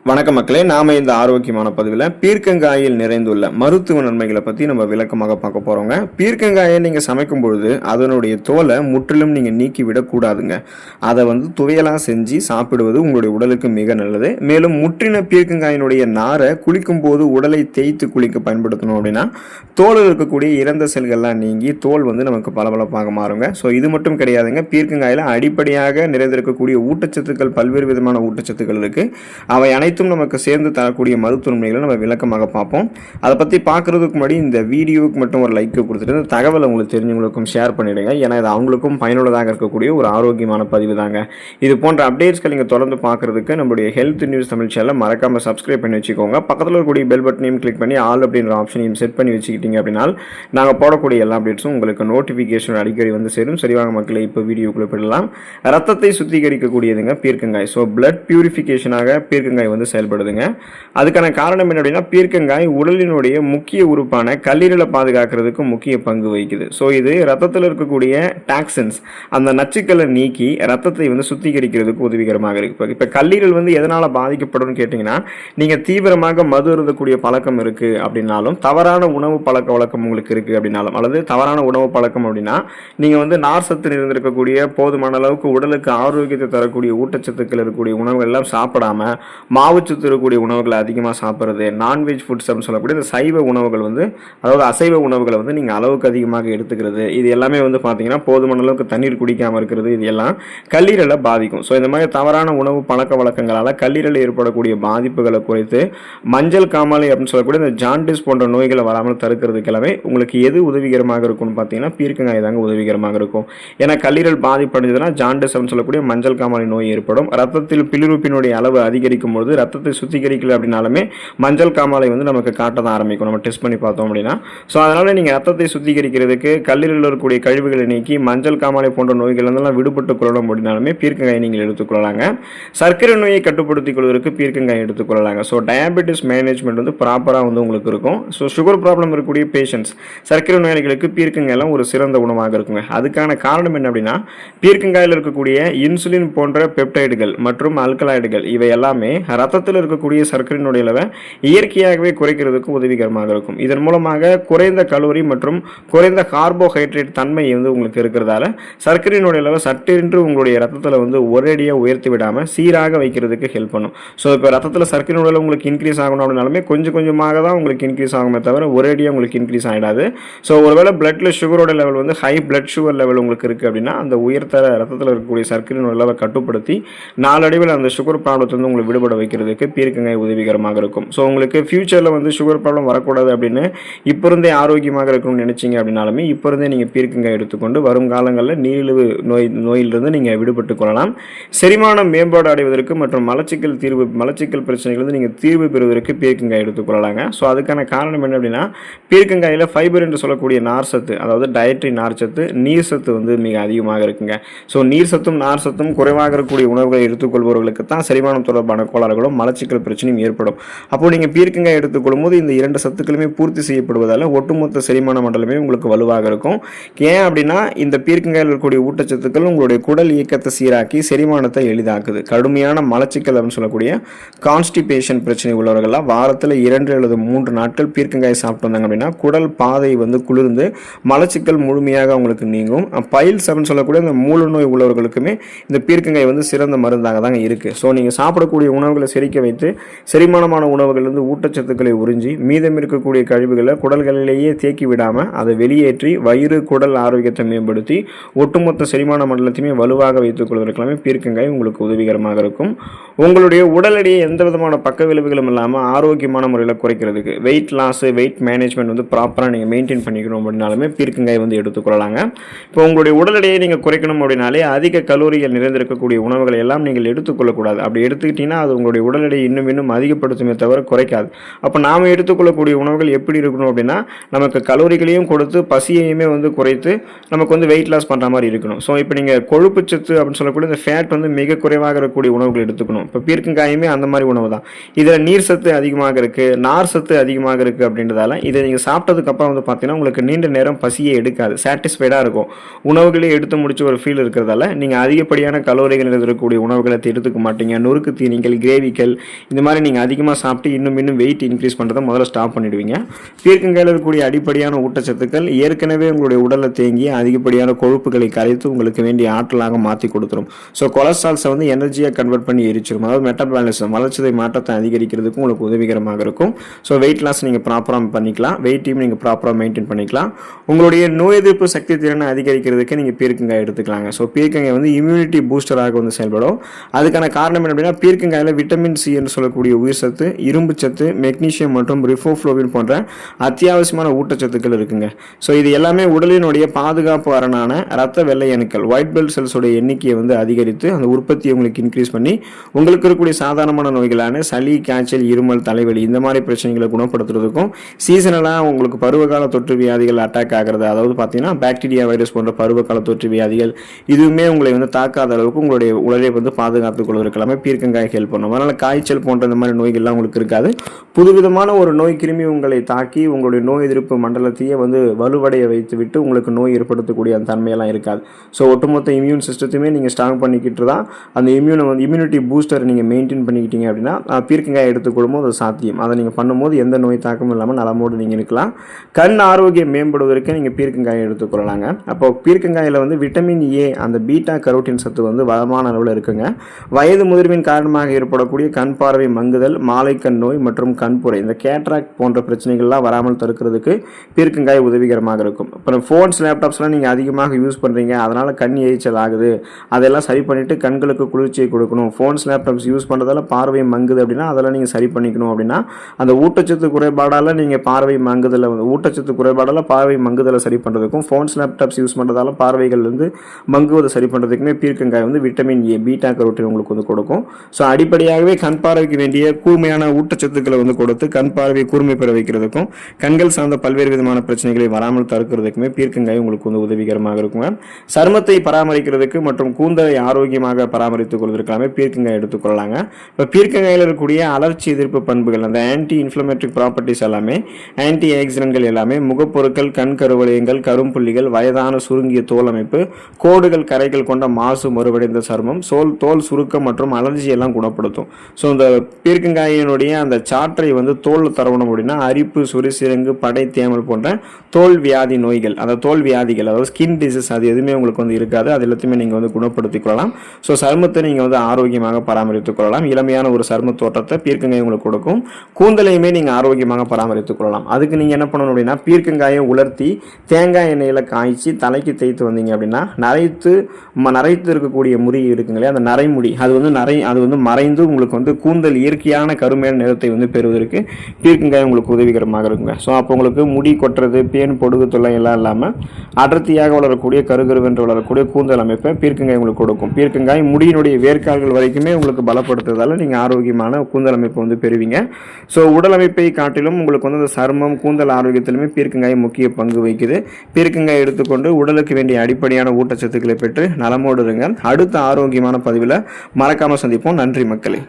வணக்கம் மக்களே, நாம இந்த ஆரோக்கியமான பதிவில் பீர்க்கங்காயில் நிறைந்துள்ள மருத்துவ நன்மைகளை பற்றி நம்ம விளக்கமாக பார்க்க போகிறோங்க. பீர்க்கங்காயை நீங்கள் சமைக்கும் பொழுது அதனுடைய தோலை முற்றிலும் நீங்கள் நீக்கி விடக்கூடாதுங்க. அதை துவையலாக செஞ்சு சாப்பிடுவது உங்களுடைய உடலுக்கு மிக நல்லது. மேலும் முற்றின பீர்க்கங்காயினுடைய நாரை குளிக்கும் போது உடலை தேய்த்து குளிக்க பயன்படுத்தணும் அப்படின்னா தோலில் இருக்கக்கூடிய இறந்த செல்கள்லாம் நீங்கி தோல் நமக்கு பளபளப்பாக மாறுங்க. ஸோ இது மட்டும் கிடையாதுங்க, பீர்க்கங்காயில் அடிப்படையாக நிறைந்திருக்கக்கூடிய ஊட்டச்சத்துக்கள், பல்வேறு விதமான ஊட்டச்சத்துக்கள் இருக்குது. அவை அனைத்தும் நமக்கு சேர்ந்து தரக்கூடிய மருத்துவ நன்மைகளை நம்ம விளக்கமாக பார்ப்போம். அதை பற்றி பார்க்கறதுக்கு முன்னாடி இந்த வீடியோவுக்கு மட்டும் ஒரு லைக் கொடுத்துட்டு இந்த தகவலை உங்களுக்கு தெரிஞ்சவங்களுக்கும் ஷேர் பண்ணிடுங்க. ஏன்னா இது அவங்களுக்கும் பயனுள்ளதாக இருக்கக்கூடிய ஒரு ஆரோக்கியமான பதிவு தாங்க. இது போன்ற அப்டேட்ஸ்கள் நீங்கள் தொடர்ந்து பார்க்கறதுக்கு நம்மளுடைய ஹெல்த் நியூஸ் தமிழ் சேனலை மறக்காமல் சப்ஸ்கிரைப் பண்ணி வச்சுக்கோங்க. பக்கத்தில் இருக்கக்கூடிய பெல் பட்டனையும் கிளிக் பண்ணி ஆல் அப்படின்ற ஆப்ஷனையும் செட் பண்ணி வச்சுக்கிட்டீங்க அப்படின்னா நாங்கள் போடக்கூடிய எல்லா அப்டேட்ஸும் உங்களுக்கு நோட்டிஃபிகேஷன் அடிக்கடி சேரும். சரிவாங்க மக்களே, இப்போ வீடியோக்குள்ளே போயிடலாம். ரத்தத்தை சுத்திகரிக்கக்கூடியதுங்க பீர்க்கங்காய். ஸோ பிளட் பியூரிஃபிகேஷனாக பீர்க்கங்காய் செயல்படுதுங்க. அதுக்கான காரணம் என்ன அப்படின்னா, பீர்க்கங்காய் உடலினுடைய முக்கிய உறுப்பான கல்லீரலை பாதுகாக்கிறதுக்கு முக்கிய பங்கு வகிக்குது. ஸோ இது ரத்தத்தில் இருக்கக்கூடிய டாக்சின்ஸ், அந்த நச்சுக்களை நீக்கி ரத்தத்தை சுத்திகரிக்கிறதுக்கு உதவிகரமாக இருக்கு. இப்போ கல்லீரல் எதனால் பாதிக்கப்படும் கேட்டிங்கன்னா, நீங்கள் தீவிரமாக மது அருந்தக்கூடிய பழக்கம் இருக்குது அப்படின்னாலும், தவறான உணவு பழக்க வழக்கம் உங்களுக்கு இருக்குது அப்படின்னாலும், அல்லது தவறான உணவு பழக்கம் அப்படின்னா நீங்கள் நார் சத்து நிறைந்திருக்கக்கூடிய போதுமான அளவுக்கு உடலுக்கு ஆரோக்கியத்தை தரக்கூடிய ஊட்டச்சத்துக்கள் இருக்கக்கூடிய உணவுகள் எல்லாம் சாப்பிடாம மாவுச்சத்து இருக்கக்கூடிய உணவுகளை அதிகமாக சாப்பிட்றது, நான்வெஜ் ஃபுட்ஸ் அப்படின்னு சொல்லக்கூடிய இந்த சைவ உணவுகள் அதாவது அசைவ உணவுகளை நீங்கள் அளவுக்கு அதிகமாக எடுத்துக்கிறது, இது எல்லாமே பார்த்தீங்கன்னா போதுமான அளவுக்கு தண்ணீர் குடிக்காமல் இருக்கிறது, இது எல்லாம் கல்லீரலை பாதிக்கும். ஸோ இந்த மாதிரி தவறான உணவு பழக்க வழக்கங்களால் கல்லீரலில் ஏற்படக்கூடிய பாதிப்புகளை குறைத்து மஞ்சள் காமாலை அப்படின்னு சொல்லக்கூடிய இந்த ஜாண்டிஸ் போன்ற நோய்களை வராமல் தடுக்கிறதுக்கு எல்லாமே உங்களுக்கு எது உதவிகரமாக இருக்கும்னு பார்த்தீங்கன்னா பீர்க்கங்காய் தாங்க உதவிகரமாக இருக்கும். ஏன்னா கல்லீரல் பாதிப்படைஞ்சதுன்னா ஜாண்டிஸ் அப்படின்னு சொல்லக்கூடிய மஞ்சள் காமாலை நோய் ஏற்படும். ரத்தத்தில் பிலிருப்பினுடைய அளவு அதிகரிக்கும் போது ரத்தத்தை சுத்திகரிக்கல அப்படின்னாலுமே மஞ்சள் காமாலை நமக்கு காட்ட தான் ஆரம்பிக்கும், நம்ம டெஸ்ட் பண்ணி பார்த்தோம் அப்படின்னா. ஸோ அதனால நீங்கள் ரத்தத்தை சுத்திகரிக்கிறதுக்கு கல்லீரலில் இருக்கக்கூடிய கழிவுகளை நீக்கி மஞ்சள் காமாலை போன்ற நோய்கள் விடுபட்டுக் கொள்ளணும் அப்படின்னாலுமே பீர்க்கங்காய் நீங்கள் எடுத்துக்கொள்ளலாங்க. சர்க்கரை நோயை கட்டுப்படுத்திக் கொள்வதற்கு பீர்க்கங்காய் எடுத்துக்கொள்ளலாங்க. ஸோ டயபெட்டிஸ் மேனேஜ்மெண்ட் ப்ராப்பராக உங்களுக்கு இருக்கும். ஸோ சுகர் ப்ராப்ளம் இருக்கக்கூடிய பேஷண்ட்ஸ், சர்க்கரை நோயாளிகளுக்கு பீர்க்கங்காயெல்லாம் ஒரு சிறந்த உணவாக இருக்குங்க. அதுக்கான காரணம் என்ன அப்படின்னா, பீர்க்கங்காயில் இருக்கக்கூடிய இன்சுலின் போன்ற பெப்டைடுகள் மற்றும் அல்கலாய்டுகள் இவை எல்லாமே ரத்தத்தில் இருக்கக்கூடிய சர்க்கரையினுடைய அளவை இயற்கையாகவே குறைக்கிறதுக்கு உதவிகரமாக இருக்கும். இதன் மூலமாக குறைந்த கலோரி மற்றும் குறைந்த கார்போஹைட்ரேட் தன்மை உங்களுக்கு இருக்கிறதால சர்க்கரையினுடைய அளவை சட்டென்று உங்களுடைய ரத்தத்தில் ஒரேடியாக உயர்த்தி விடாமல் சீராக வைக்கிறதுக்கு ஹெல்ப் பண்ணும். ஸோ இப்போ ரத்தத்தில் சர்க்கரையினுடைய அளவு உங்களுக்கு இன்க்ரீஸ் ஆகணும் அப்படின்னாலுமே கொஞ்சம் கொஞ்சமாக தான் உங்களுக்கு இன்க்ரீஸ் ஆகுமே தவிர ஒரேடியாக உங்களுக்கு இன்க்ரீஸ் ஆகிடாது. ஸோ ஒருவேளை பிளட்ல சுகரோட level high blood sugar level உங்களுக்கு இருக்குது அப்படின்னா அந்த உயர்த்த ரத்தத்தில் இருக்கக்கூடிய சர்க்கரையினுடைய அளவை கட்டுப்படுத்தி நாளடைவில் அந்த சுகர் ப்ராப்ளத்தை உங்களுக்கு விடுபட வைக்கிறதுக்கு பீர்க்கங்காய் உதவிகரமாக இருக்கும். ஸோ உங்களுக்கு ஃபியூச்சரில் சுகர் ப்ராப்ளம் வரக்கூடாது அப்படின்னு இப்போ இருந்தே ஆரோக்கியமாக இருக்கணும்னு நினைச்சிங்க அப்படின்னாலுமே இப்போ இருந்தே நீங்கள் பீர்க்கங்காய் எடுத்துக்கொண்டு வரும் காலங்களில் நீரிழிவு நோயிலிருந்து நீங்கள் விடுபட்டு கொள்ளலாம். செரிமானம் மேம்பாடு அடைவதற்கு மற்றும் மலச்சிக்கல் பிரச்சனைகள் நீங்கள் தீர்வு பெறுவதற்கு பீர்க்கங்காய் எடுத்துக்கொள்ளலாங்க. ஸோ அதுக்கான காரணம் என்ன அப்படின்னா, பீர்க்கங்காயில் ஃபைபர் என்று சொல்லக்கூடிய நார் சத்து, அதாவது டயட்ரி நார் சத்து, நீர் சத்து மிக அதிகமாக இருக்குங்க. ஸோ நீர் சத்தும் நார் சத்தும் குறைவாக இருக்கக்கூடிய உணவுகளை எடுத்துக்கொள்பவர்களுக்கு தான் செரிமானம் தொடர்பான கோளாறுகளும் மலச்சிக்கல் பிரச்சனையும் ஏற்படும். அப்போ நீங்கள் பீர்க்கங்காய் எடுத்துக்கொள்ளும் போது இந்த இரண்டு சத்துக்களுமே பூர்த்தி செய்யப்படுவதால் ஒட்டுமொத்த செரிமான மண்டலமே உங்களுக்கு வலுவாக இருக்கும். ஏன் அப்படின்னா, இந்த பீர்க்கங்காயில் இருக்கக்கூடிய ஊட்டச்சத்துக்கள் உங்களுடைய குடல் இயக்கத்தை சீராக்கி செரிமானத்தை எளிதாக்குது. கடுமையான மலச்சிக்கல் அப்படின்னு சொல்லக்கூடிய கான்ஸ்டிபேஷன் பிரச்சனை உள்ளவர்கள்லாம் வாரத்தில் 2 அல்லது 3 நாட்கள் பீர்க்கங்காய் சாப்பிட்டு வந்தாங்க அப்படின்னா குடல் பாதை குளிர்ந்து மலச்சிக்கல் முழுமையாக உங்களுக்கு நீங்கும். பைல்ஸ் அப்படின்னு சொல்லக்கூடிய இந்த மூல நோய் உள்ளவர்களுக்குமே இந்த பீர்க்கங்காய் சிறந்த மருந்தாக தாங்க இருக்கு. ஸோ நீங்கள் சாப்பிடக்கூடிய உணவுகளை செரிக்க வைத்து செரிமானமான உணவுகள் ஊட்டச்சத்துக்களை உறிஞ்சி மீதம் இருக்கக்கூடிய கழிவுகளை குடல்களிலேயே தேக்கி விடாமல் அதை வெளியேற்றி வயிறு குடல் ஆரோக்கியத்தை மேம்படுத்தி ஒட்டுமொத்த செரிமான மண்டலத்தையுமே வலுவாக வைத்துக் கொள்வதற்கெல்லாமே பீர்க்கங்காய் உங்களுக்கு உதவிகரமாக இருக்கும். உங்களுடைய உடல் எடையை எந்த விதமான பக்க விளைவுகளும் இல்லாமல் ஆரோக்கியமான முறையில் குறைக்கிறதுக்கு வெயிட் லாஸ், வெயிட் மேனேஜ்மெண்ட் ப்ராப்பராக நீங்கள் மெயின்டைன் பண்ணிக்கணும் அப்படின்னாலுமே பீர்க்கங்காய் எடுத்துக்கொள்ளலாங்க. இப்போ உங்களுடைய உடல் எடையை நீங்கள் குறைக்கணும் அப்படின்னாலே அதிக கலோரிகள் நிறைந்திருக்கக்கூடிய உணவுகளை எல்லாம் நீங்கள் எடுத்துக்கொள்ளக்கூடாது. அப்படி எடுத்துக்கிட்டீங்கன்னா அது உங்களுடைய உடல் எடையை இன்னும் அதிகப்படுத்துமே தவிர குறைக்காது. அப்போ நாம் எடுத்துக்கொள்ளக்கூடிய உணவுகள் எப்படி இருக்கணும் அப்படின்னா, நமக்கு கலோரிகளையும் கொடுத்து பசியையுமே குறைத்து நமக்கு வெயிட் லாஸ் பண்ணுற மாதிரி இருக்கணும். ஸோ இப்போ நீங்கள் கொழுப்பு சத்து அப்படின்னு சொல்லக்கூடிய இந்த ஃபேட் மிக குறைவாக இருக்கக்கூடிய உணவுகள் எடுத்துக்கணும். இப்போ பீர்க்கங்காயுமே அந்த மாதிரி உணவு தான். இதில் நீர் சத்து அதிகமாக இருக்குது, நார் சத்து அதிகமாக இருக்குது அப்படின்றதால இதை நீங்கள் சாப்பிட்டதுக்கு அப்புறம் பார்த்தீங்கன்னா உங்களுக்கு நீண்ட நேரம் பசியை எடுக்காது, சாட்டிஸ்ஃபைடாக இருக்கும். உணவுகளே எடுத்து முடிச்சு ஒரு ஃபீல் இருக்கிறதால நீங்கள் அதிகப்படியான கலோரிகள் இருக்கக்கூடிய உணவுகளை எடுத்துக்க மாட்டீங்க. நொறுக்கு தீனிகள், கிரேவி பொரிகள் இந்த மாதிரி நீங்கள் அதிகமாக சாப்பிட்டு இன்னும் வெயிட் இன்க்ரீஸ் பண்ணுறதை முதல்ல ஸ்டாப் பண்ணிடுவீங்க. பீர்க்கங்காயில் இருக்கக்கூடிய அடிப்படையான ஊட்டச்சத்துக்கள் ஏற்கனவே உங்களுடைய உடலில் தேங்கி அதிகப்படியான கொழுப்புகளை கரைத்து உங்களுக்கு வேண்டிய ஆற்றலாக மாற்றி கொடுத்துரும். ஸோ கொலஸ்ட்ரால்ஸை வந்து எனர்ஜியாக கன்வெர்ட் பண்ணி எரிச்சிடும். அதாவது மெட்டபாலிசம் வளர்ச்சிதை மாற்றத்தை அதிகரிக்கிறதுக்கும் உங்களுக்கு உதவிகரமாக இருக்கும். ஸோ வெயிட் லாஸ் நீங்கள் ப்ராப்பராக பண்ணிக்கலாம், வெயிட்டையும் நீங்கள் ப்ராப்பராக மெயின்டைன் பண்ணிக்கலாம். உங்களுடைய நோய் எதிர்ப்பு சக்தி திறனை அதிகரிக்கிறதுக்கு நீங்கள் பீர்க்கங்காய் எடுத்துக்கலாங்க. ஸோ பீர்க்கங்காய் வந்து இம்யூனிட்டி பூஸ்டராக வந்து செயல்படும். அதுக்கான காரணம் என்ன அப்படின்னா, பீர்க்கங்காயில் விட்டமின் சி என்று சொல்லக்கூடிய உயிர் சத்து, இரும்பு சத்து, மெக்னீசியம் மற்றும் ரிஃபோஃப்ளோவின் போன்ற அத்தியாவசியமான ஊட்டச்சத்துக்கள் இருக்குங்க. ஸோ இது எல்லாமே உடலினுடைய பாதுகாப்பு அரணான ரத்த வெள்ளை அணுக்கள் ஒயிட் பிளட் செல்ஸோட எண்ணிக்கையை வந்து அதிகரித்து அந்த உற்பத்தியை உங்களுக்கு இன்க்ரீஸ் பண்ணி உங்களுக்கு இருக்கக்கூடிய சாதாரணமான நோய்களான சளி, காய்ச்சல், இருமல், தலைவலி இந்த மாதிரி பிரச்சனைகளை குணப்படுத்துறதுக்கும் சீசனலாக உங்களுக்கு பருவகால தொற்று வியாதிகள் அட்டாக் ஆகிறது, அதாவது பார்த்தீங்கன்னா பாக்டீரியா வைரஸ் போன்ற பருவகால தொற்று வியாதிகள் இதுவுமே உங்களை வந்து தாக்காத அளவுக்கு உங்களுடைய உடலை வந்து பாதுகாத்துக் கொள்வதற்கு எல்லாமே பீர்க்கங்காய் ஹெல்ப் பண்ணும். அதனால் காய்ச்சல் போன்ற இந்த மாதிரி நோய்கள்லாம் உங்களுக்கு இருக்காது. புதுவிதமான ஒரு நோய் கிருமி உங்களை தாக்கி உங்களுடைய நோய் எதிர்ப்பு மண்டலத்தையே வந்து வலுவடைய வைத்து விட்டு உங்களுக்கு நோய் ஏற்படுத்தக்கூடிய அந்த தன்மையெல்லாம் இருக்காது. ஸோ ஒட்டுமொத்த இம்யூன் சிஸ்டத்தையுமே நீங்கள் ஸ்ட்ராங் பண்ணிக்கிட்டு தான் அந்த இம்யூனிட்டி பூஸ்டர் நீங்கள் மெயின்டைன் பண்ணிக்கிட்டீங்க அப்படின்னா பீர்க்கங்காய் எடுத்துக்கொள்ளும் அது சாத்தியம். அதை நீங்கள் பண்ணும்போது எந்த நோய் தாக்கமும் இல்லாமல் நலமோடு நீங்கள் இருக்கலாம். கண் ஆரோக்கியம் மேம்படுவதற்கு நீங்கள் பீர்க்கங்காயை எடுத்துக்கொள்ளலாங்க. அப்போ பீர்க்கங்காயில் வந்து விட்டமின் ஏ அந்த பீட்டா கரோட்டின் சத்து வந்து வளமான அளவில் இருக்குங்க. வயது முதிர்வின் காரணமாக ஏற்படக்கூடிய கண் பார்வை மங்குதல், மாலைக்கண் நோய் மற்றும் கண்புரை இந்த கேட்ராக்ட் போன்ற பிரச்சனைகள்லாம் வராமல் தடுக்கிறதுக்கு பீர்க்கங்காய் உதவிகரமாக இருக்கும். அப்புறம் ஃபோன்ஸ், லேப்டாப்ஸ்லாம் நீங்கள் அதிகமாக யூஸ் பண்ணுறீங்க, அதனால் கண் எரிச்சல் ஆகுது, அதெல்லாம் சரி பண்ணிவிட்டு கண்களுக்கு குளிர்ச்சியை கொடுக்கணும். ஃபோன்ஸ், லேப்டாப்ஸ் யூஸ் பண்ணுறதால பார்வை மங்குது அப்படின்னா அதெல்லாம் நீங்கள் சரி பண்ணிக்கணும். அப்படின்னா அந்த ஊட்டச்சத்து குறைபாடால் நீங்கள் பார்வை மங்குதலை ஊட்டச்சத்து குறைபாடால் பார்வை மங்குதலை சரி பண்ணுறதுக்கும் ஃபோன்ஸ், லேப்டாப்ஸ் யூஸ் பண்ணுறதால பார்வைகள் வந்து மங்குவதை சரி பண்ணுறதுக்குமே பீர்க்கங்காய் வந்து விட்டமின் ஏ, பீட்டா கரோட்டின் உங்களுக்கு வந்து கொடுக்கும். ஸோ அடிப்படையாகவே கண் பார்வைக்கு வேண்டிய கூர்மையான ஊட்டச்சத்துக்களை வந்து கொடுத்து கண் பார்வையை கூர்மை பெற வைக்கிறதுக்கும் கண்கள் சார்ந்த பல்வேறு விதமான பிரச்சனைகளை வராமல் தடுக்கிறதுக்குமே பீர்க்கங்காய் உங்களுக்கு வந்து உதவிகரமாக இருக்குங்க. சருமத்தை பராமரிக்கிறதுக்கு மற்றும் கூந்தலை ஆரோக்கியமாக பராமரித்துக் கொள்வதற்காக பீர்க்கங்காய் எடுத்துக்கொள்ளலாங்க. இப்போ பீர்க்கங்காயில் இருக்கக்கூடிய அலர்ச்சி எதிர்ப்பு பண்புகள் அந்த ஆன்டி இன்ஃப்ளமேட்டரி ப்ராப்பர்ட்டிஸ் எல்லாமே, ஆன்டி ஆக்சிடென்ட்கள் எல்லாமே முகப்பொருட்கள், கண் கருவளையங்கள், கரும்புள்ளிகள், வயதான சுருங்கிய தோல் அமைப்பு, கோடுகள், கரைகள் கொண்ட மாசு மறுவடைந்த சருமம், தோல் சுருக்கம் மற்றும் அலர்ஜி எல்லாம் குணப்படுத்தும். ஸோ இந்த பீர்க்கங்காயினுடைய அந்த சாற்றை வந்து தோல் தரவணும் அப்படின்னா அரிப்பு, சுரிசிரங்கு, படை, தேமல் போன்ற தோல் வியாதி நோய்கள், அந்த தோல் வியாதிகள் அதாவது ஸ்கின் டிசீஸ் அது எதுவுமே உங்களுக்கு வந்து இருக்காது. அது எல்லாத்தையுமே நீங்கள் வந்து குணப்படுத்திக் கொள்ளலாம். ஸோ சருமத்தை நீங்கள் வந்து ஆரோக்கியமாக பராமரித்துக் கொள்ளலாம். இளமையான ஒரு சரும தோற்றத்தை பீர்க்கங்காய் உங்களுக்கு கொடுக்கும். கூந்தலையுமே நீங்கள் ஆரோக்கியமாக பராமரித்துக் கொள்ளலாம். அதுக்கு நீங்கள் என்ன பண்ணணும் அப்படின்னா பீர்க்கங்காயை உலர்த்தி தேங்காய் எண்ணெயில் காய்ச்சி தலைக்கு தேய்த்து வந்தீங்க அப்படின்னா நரைத்து இருக்கக்கூடிய முடி இருக்குங்களே அந்த நரைமுடி அது வந்து மறைந்து உங்களுக்கு வந்து கூந்தல் இயற்கையான கருமையான நிறத்தை வந்து பெறுவதற்கு பீர்க்கங்காய் உங்களுக்கு உதவிகரமாக இருக்குங்க. ஸோ அப்போ உங்களுக்கு முடி கொட்டுறது, பேன், பொடுகு தொல்லை எல்லாம் இல்லாமல் அடர்த்தியாக வளரக்கூடிய கருகருவென்று வளரக்கூடிய கூந்தல் அமைப்பை பீர்க்கங்காய் உங்களுக்கு கொடுக்கும். பீர்க்கங்காய் முடியினுடைய வேர்க்கால்கள் வரைக்குமே உங்களுக்கு பலப்படுத்துறதால நீங்கள் ஆரோக்கியமான கூந்தல் அமைப்பை வந்து பெறுவீங்க. ஸோ உடல் அமைப்பை காட்டிலும் உங்களுக்கு வந்து அந்த சருமம், கூந்தல் ஆரோக்கியத்திலுமே பீர்க்கங்காய் முக்கிய பங்கு வகிக்குது. பீர்க்கங்காய் எடுத்துக்கொண்டு உடலுக்கு வேண்டிய அடிப்படையான ஊட்டச்சத்துக்களை பெற்று நலமோடு இருங்க. அடுத்த ஆரோக்கியமான பதிவில் மறக்காமல் சந்திப்போம். நன்றி மக்களே.